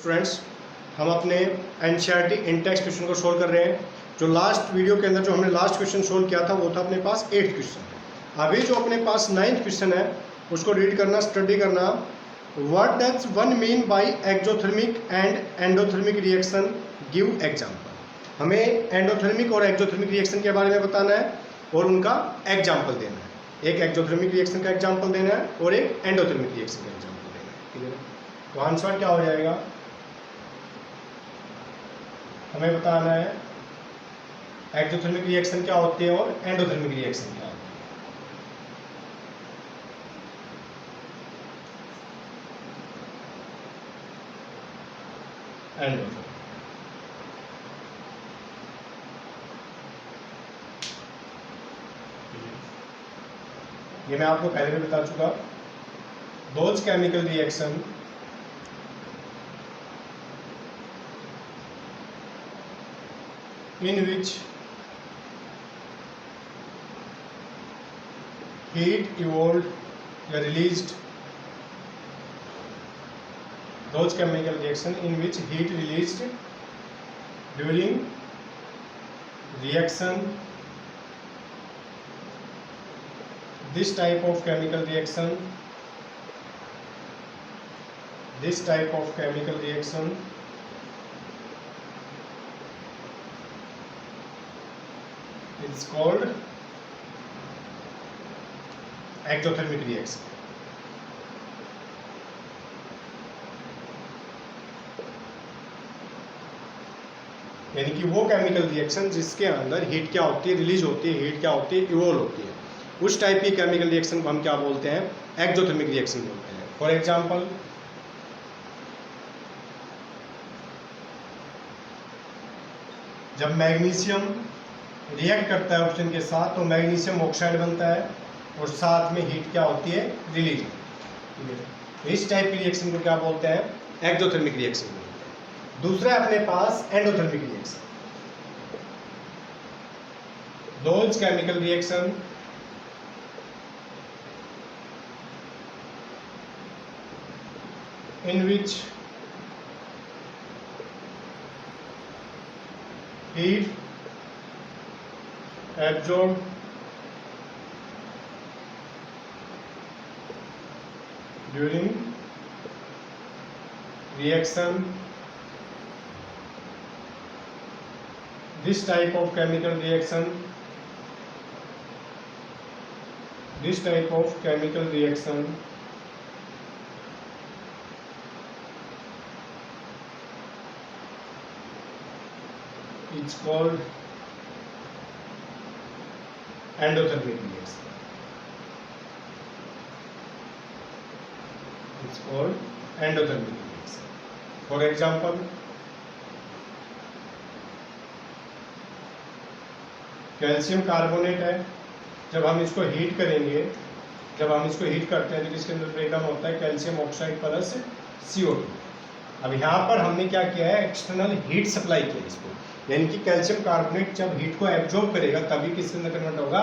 Students, हम अपने NCERT इन text question को सोल्व कर रहे हैं। जो लास्ट वीडियो के अंदर जो हमने लास्ट क्वेश्चन सोल्व किया था वो था अपने पास 8th क्वेश्चन। अभी जो अपने पास 9th क्वेश्चन है उसको रीड करना, स्टडी करना। What does one mean by exothermic and endothermic reaction, give example. हमें एंडोथर्मिक और एक्जोथर्मिक रिएक्शन के बारे में बताना है और उनका एग्जाम्पल देना है। एक एक्जोथर्मिक रिएक्शन का एग्जाम्पल देना है और एक एंडोथर्मिक रिएक्शन का एग्जाम्पल देना है। क्लियर है? तो आंसर क्या हो जाएगा, हमें बताना है एक्जोथर्मिक रिएक्शन क्या होती है और एंडोथर्मिक रिएक्शन क्या होती है। एंडोथर्मिक ये मैं आपको पहले भी बता चुका। Those chemical reaction in which heat evolved or released, those chemical reaction in which heat released during reaction, this type of chemical reaction it's called ectothermic reaction. यानी कि वो केमिकल रिएक्शन जिसके अंदर हीट क्या होती है, रिलीज होती है, हीट क्या होती है, इवोल्व होती है, उस टाइप की केमिकल रिएक्शन को हम क्या बोलते हैं, एक्टोथर्मिक रिएक्शन बोलते हैं। फॉर एग्जांपल, जब मैग्नीशियम रिएक्ट करता है ऑक्सीजन के साथ तो मैग्नीशियम ऑक्साइड बनता है और साथ में हीट क्या होती है, रिलीज होती है। तो इस टाइप की रिएक्शन को क्या बोलते हैं, एक्टोथर्मिक रिएक्शन बोलते हैं। दूसरा है अपने पास endothermic reaction. Those chemical reaction in which heat absorbed during reaction, this type of chemical reaction it's called endothermic reaction. It's called endothermic reaction. For example, calcium carbonate है, जब हम इसको हीट करेंगे, जब हम इसको हीट करते हैं तो इसके अंदर ब्रेकडाउन होता है कैल्शियम ऑक्साइड प्लस CO2। अब यहाँ पर हमने क्या किया है, एक्सटर्नल हीट सप्लाई किया इसको, यानी कि कैल्शियम कार्बोनेट जब हीट को एब्जॉर्ब करेगा तभी किसके अंदर कन्वर्ट होगा,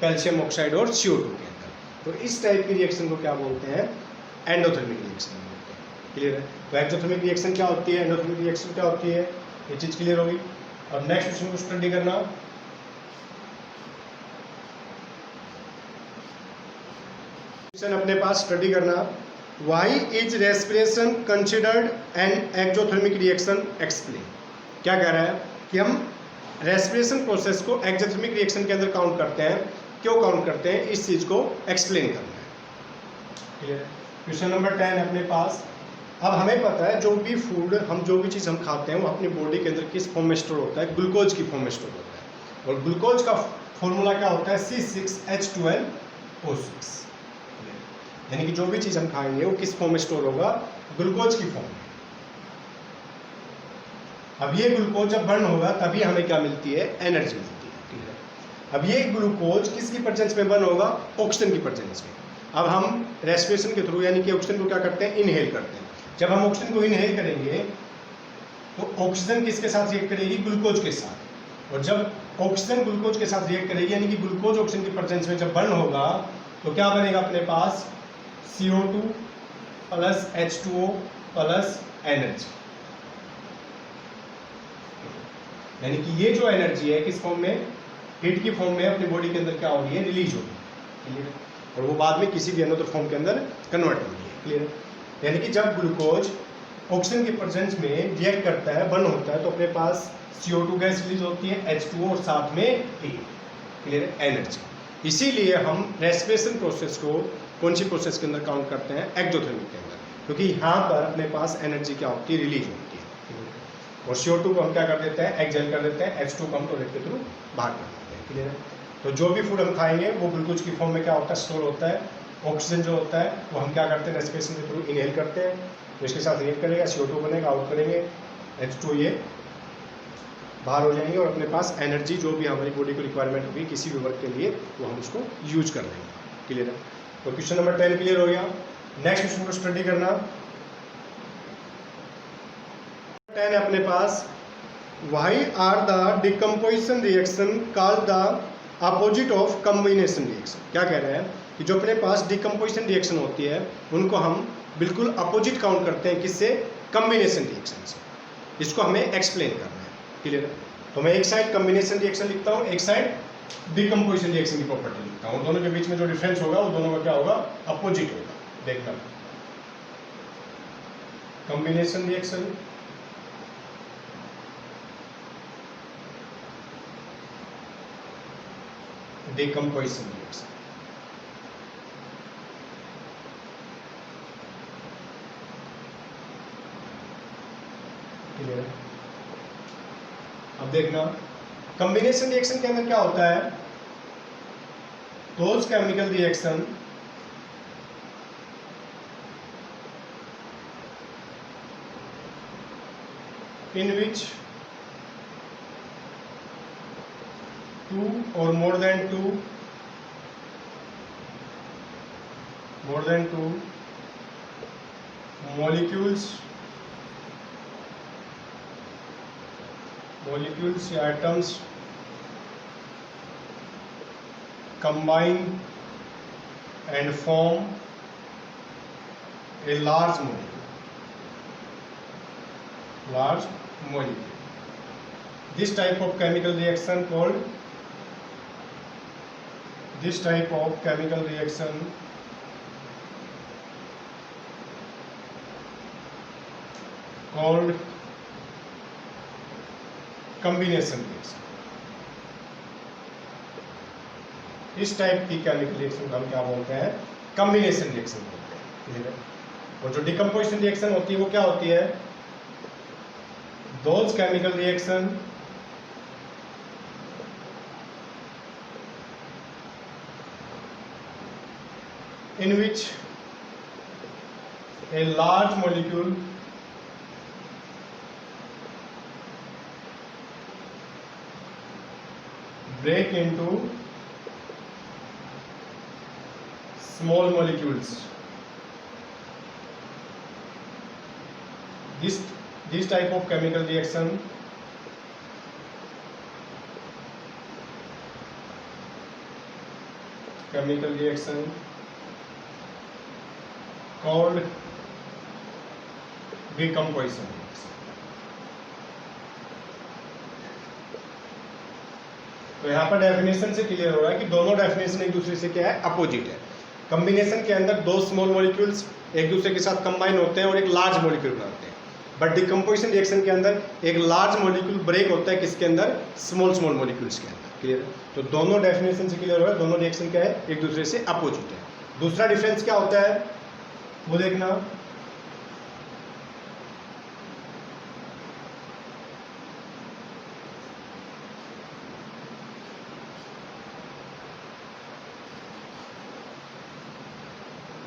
कैल्शियम ऑक्साइड और CO2 के अंदर। तो इस टाइप की रिएक्शन को क्या बोलते हैं, एंडोथर्मिक रिएक्शन बोलते हैं। क्लियर है? तो एक्सोथर्मिक रिएक्शन क्या होती है, एंडोथर्मिक रिएक्शन क्या होती है, ये चीज़ क्लियर होगी। अब नेक्स्ट क्वेश्चन को स्टडी करना। क्वेश्चन अपने पास स्टडी करना। Why is respiration considered an exothermic reaction, explain. क्या कह रहा है कि हम रेस्पिरेशन प्रोसेस को एक्सोथर्मिक रिएक्शन के अंदर काउंट करते हैं, क्यों काउंट करते हैं, इस चीज़ को एक्सप्लेन करना है। क्लियर है? क्वेश्चन नंबर 10 अपने पास। अब हमें पता है जो भी फूड हम जो भी चीज़ हम खाते हैं वो अपनी बॉडी के अंदर किस फॉर्म में स्टोर होता है, ग्लूकोज की फॉर्म में स्टोर होता है। और ग्लूकोज का फॉर्मूला क्या होता है, C6H12O6। यानी कि जो भी चीज़ हम खाएंगे वो किस फॉर्म में स्टोर होगा, ग्लूकोज की फॉर्म में। अब ये ग्लूकोज जब बर्न होगा तभी हमें क्या मिलती है, एनर्जी मिलती है। ठीक है? अब ये ग्लूकोज किसकी प्रेजेंस में बर्न होगा, ऑक्सीजन की प्रेजेंस में। अब हम रेस्पिरेशन के थ्रू यानी कि ऑक्सीजन को क्या करते हैं, इनहेल करते हैं। जब हम ऑक्सीजन को इनहेल करेंगे तो ऑक्सीजन किसके साथ रिएक्ट करेगी, ग्लूकोज के साथ। और जब ऑक्सीजन ग्लूकोज के साथ रिएक्ट करेगी यानी कि ग्लूकोज ऑक्सीजन की प्रेजेंस में जब बर्न होगा तो क्या बनेगा अपने पास, CO2 plus H2O plus energy. यानी कि ये जो एनर्जी है किस फॉर्म में, हीट की फॉर्म में अपनी बॉडी के अंदर क्या हो रही है, रिलीज हो रही है। क्लियर है? और वो बाद में किसी भी अनदर फॉर्म के अंदर कन्वर्ट हो रही है। क्लियर है? यानी कि जब ग्लूकोज ऑक्सीजन के प्रेजेंस में रिएक्ट करता है, बर्न होता है, तो अपने पास CO2 गैस रिलीज होती है, H2O और साथ में हीट। क्लियर है? एनर्जी। इसीलिए हम रेस्पिरेशन प्रोसेस को कौन सी प्रोसेस के अंदर काउंट करते हैं, एक्सोथर्मिक के अंदर, क्योंकि यहाँ पर अपने पास एनर्जी क्या होती है, रिलीज होती है। और CO2 को हम क्या कर देते हैं, एक्सहेल कर देते हैं, H2 को हम टॉयलेट के थ्रू बाहर कर देते हैं। क्लियर है? तो जो भी फूड हम खाएंगे वो ग्लूकोज की फॉर्म में क्या होता है, स्टोर होता है। ऑक्सीजन जो होता है वो हम क्या करते हैं, रेस्पिरेशन के थ्रू इनहेल करते हैं, तो इसके साथ रिएक्ट करेगा, CO2 बनेगा, आउट करेंगे, H2 ये बाहर हो जाएंगे, और अपने पास एनर्जी जो भी हमारी बॉडी को रिक्वायरमेंट होगी किसी भी वर्क के लिए वो हम उसको यूज कर लेंगे। क्लियर है? तो क्वेश्चन नंबर 10 क्लियर हो गया। नेक्स्ट क्वेश्चन को स्टडी करना। 10 है अपने पास, why are the decomposition reaction called the opposite of combination reaction. क्या कह रहे हैं कि जो अपने पास डिकम्पोजिशन रिएक्शन होती है उनको हम बिल्कुल अपोजिट काउंट करते हैं, किससे, कम्बिनेशन रिएक्शन से। इसको हमें एक्सप्लेन करना है। क्लियर है? तो मैं एक साइड कम्बिनेशन रिएक्शन लिखता हूँ, एक साइड डिकम्पोजिशन रिएक्शन की प्रॉपर्टी लिखता हूँ। दोनों के बीच में जो डिफरेंस होगा वो दोनों का क्या होगा, अपोजिट होगा। देखना, combination reaction, decomposition reaction. Clear है? अब देखना, कॉम्बिनेशन रिएक्शन के अंदर क्या होता है, those chemical reaction in which two or more than two molecules या atoms combine and form a large molecule. This type of chemical reaction called combination reaction. इस टाइप की केमिकल रिएक्शन को हम क्या बोलते हैं, कॉम्बिनेशन रिएक्शन बोलते हैं। क्लियर है? और जो डिकम्पोजिशन रिएक्शन होती है वो क्या होती है, those chemical reaction in which a large molecule break into small molecules. This type of chemical reaction called decomposition. तो यहाँ पर डेफिनेशन से क्लियर हो रहा है कि दोनों डेफिनेशन एक दूसरे से क्या है, अपोजिट है। कॉम्बिनेशन के अंदर दो स्मॉल मॉलिक्यूल्स एक दूसरे के साथ कंबाइन होते हैं और एक लार्ज मॉलिक्यूल बनाते हैं, बट डिकम्पोजिशन रिएक्शन के अंदर एक लार्ज मॉलिक्यूल ब्रेक होता है किसके अंदर, स्मॉल मॉलिक्यूल्स के अंदर। क्लियर है? तो दोनों डेफिनेशन से क्लियर हो रहा है, दोनों रिएक्शन क्या है, एक दूसरे से अपोजिट है। दूसरा डिफरेंस क्या होता है वो देखना,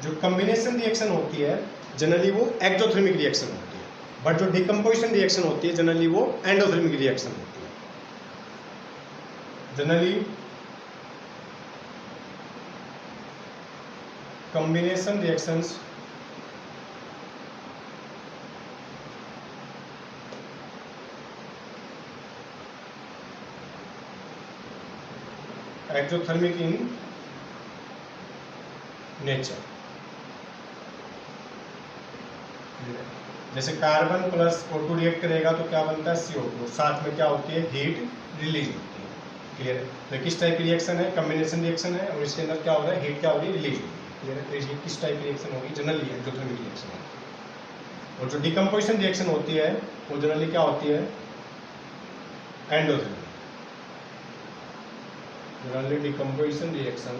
जो कॉम्बिनेशन रिएक्शन होती है जनरली वो एक्सोथर्मिक रिएक्शन होती है, बट जो डिकम्पोजिशन रिएक्शन होती है जनरली वो एंडोथर्मिक रिएक्शन होती है। Generally combination reactions exothermic in nature. जैसे कार्बन प्लस O2 रिएक्ट करेगा तो क्या बनता है CO2, साथ में क्या होती है हीट रिलीज होती है। क्लियर है? तो किस टाइप की रिएक्शन है, कम्बिनेशन रिएक्शन है और इसके अंदर क्या हो रहा है हीट क्या हो रही है रिलीज हो रही है। क्लियर है? तो ये किस टाइप की रिएक्शन होगी, जनरली एक्सोथर्मिक रिएक्शन होगी। और जो डिकम्पोजिशन रिएक्शन होती है वो जनरली क्या होती है endothermic. Generally decomposition reaction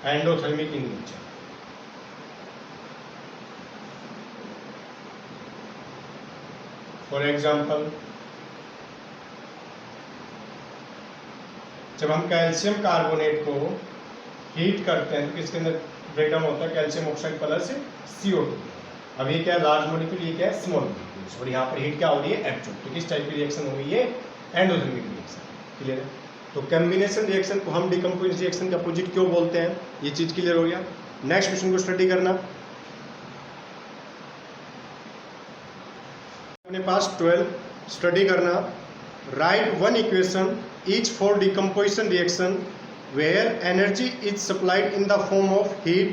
endothermic in nature. For example, जब हम कैल्शियम कार्बोनेट को हीट करते हैं तो किसके अंदर ब्रेकडाउन होता है कैल्शियम ऑक्साइड प्लस CO2। अब ये क्या है लार्ज मॉलिक्यूल, ये क्या है स्मॉल मॉलिक्यूल्स, और यहाँ पर हीट क्या हो रही है एब्जॉर्ब। तो किस टाइप की रिएक्शन होगी ये एंडोथर्मिक रिएक्शन। क्लियर है? तो कॉम्बिनेशन रिएक्शन को हम डिकम्पोजिशन रिएक्शन के अपोजिट क्यों बोलते हैं, ये चीज क्लियर हो गया। नेक्स्ट क्वेश्चन को स्टडी करना। अपने पास 12 स्टडी करना। Right one equation each for decomposition reaction where energy is supplied in the form of heat,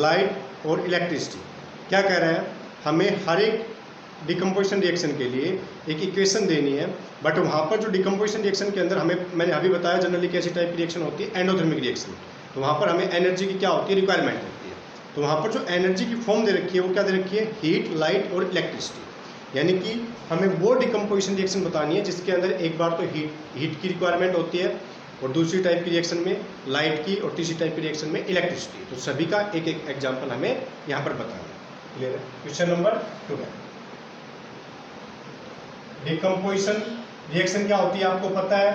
light और electricity। क्या कह रहे हैं, हमें हर एक डिकम्पोजिशन रिएक्शन के लिए एक इक्वेशन देनी है, बट वहाँ पर जो डिकम्पोजिशन रिएक्शन के अंदर हमें, मैंने अभी बताया जनरली कैसी टाइप की रिएक्शन होती है एंडोथर्मिक रिएक्शन। तो वहाँ पर हमें एनर्जी की क्या होती है रिक्वायरमेंट होती है। तो वहाँ पर जो एनर्जी की फॉर्म दे रखी है वो क्या दे रखी है हीट, लाइट और इलेक्ट्रिसिटी। यानी कि हमें वो डिकम्पोजिशन रिएक्शन बतानी है जिसके अंदर एक बार तो हीट की रिक्वायरमेंट होती है और दूसरी टाइप की रिएक्शन में लाइट की और तीसरी टाइप की रिएक्शन में इलेक्ट्रिसिटी। तो सभी का एक एक एग्जांपल हमें यहाँ पर बताना है। क्लियर है? क्वेश्चन नंबर 2 है डिकम्पोजिशन रिएक्शन क्या होती है आपको पता है,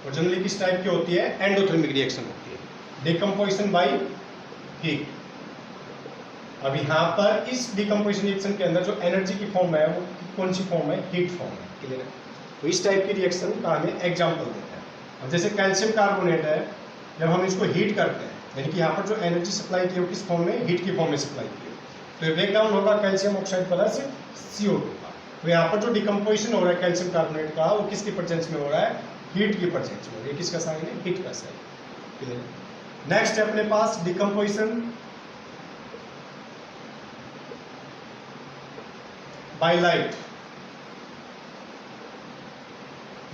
और जनरली किस टाइप की होती है एंडोथर्मिक रिएक्शन होती है, डिकम्पोजिशन बाय हीट। अब यहाँ पर इस डिकम्पोजिशन रिएक्शन के अंदर जो एनर्जी की फॉर्म है वो कौन सी फॉर्म है, हीट फॉर्म है। क्लियर है? तो इस टाइप की रिएक्शन का हमें एग्जांपल देते हैं। अब जैसे कैल्शियम कार्बोनेट है, जब हम इसको हीट करते हैं यानी कि यहाँ पर जो एनर्जी सप्लाई की है वो किस फॉर्म में, हीट की फॉर्म में सप्लाई की है। तो ये ब्रेक डाउन होगा कैल्शियम ऑक्साइड प्लस CO2 का। तो यहाँ पर जो डिकम्पोजिशन हो रहा है कैल्शियम कार्बोनेट का वो किसकी प्रेजेंस में हो रहा है, हीट की प्रेजेंस में। ये किसका साइन है, हीट का साइन। क्लियर? नेक्स्ट है अपने पास डिकम्पोजिशन बाय लाइट।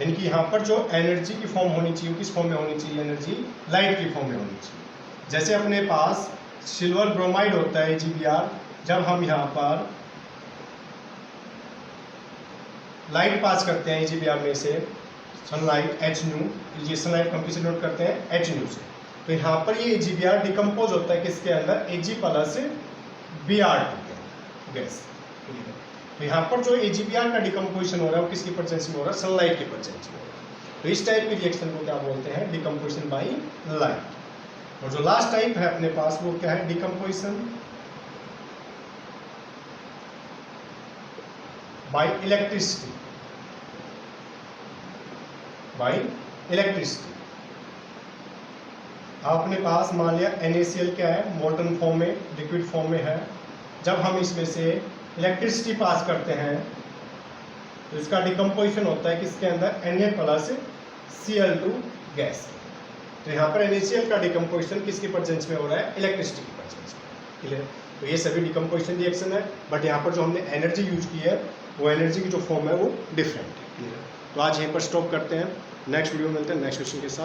यानी कि यहाँ पर जो एनर्जी की फॉर्म होनी चाहिए किस फॉर्म में होनी चाहिए, एनर्जी लाइट की फॉर्म में होनी चाहिए। जैसे अपने पास सिल्वर ब्रोमाइड होता है AgBr, जब हम यहाँ पर लाइट पास करते हैं AgBr में से सनलाइट Hnu, ये सनलाइट को हम किसे नोट करते हैं Hnu से। तो यहाँ पर ये AgBr डिकम्पोज होता है किसके अंदर, Ag प्लस Br2 गैस। तो यहाँ पर जो AgBr का डिकम्पोजिशन हो रहा है वो किसकी प्रेजेंस में हो रहा है, सनलाइट की प्रेजेंस में हो रहा है। तो इस टाइप की रिएक्शन को क्या बोलते हैं, डिकम्पोजिशन बाय लाइट। और जो लास्ट टाइप है अपने पास वो क्या है, decomposition bye electricity. Bye electricity अपने पास मान लिया NaCl क्या है, मोल्टन फॉर्म में, लिक्विड फॉर्म में है। जब हम इसमें से इलेक्ट्रिसिटी पास करते हैं तो इसका डिकम्पोजिशन होता है किसके अंदर, Na प्लस Cl2 गैस। तो यहाँ पर NaCl का डिकम्पोजिशन किसकी प्रेजेंस में हो रहा है, इलेक्ट्रिसिटी की प्रेजेंस में। क्लियर? तो ये सभी डिकम्पोजिशन रिएक्शन है, बट यहाँ पर जो हमने एनर्जी यूज की है वो एनर्जी की जो फॉर्म है वो डिफरेंट है। क्लियर? तो आज यहीं पर स्टॉप करते हैं, नेक्स्ट वीडियो में मिलते हैं नेक्स्ट क्वेश्चन के साथ।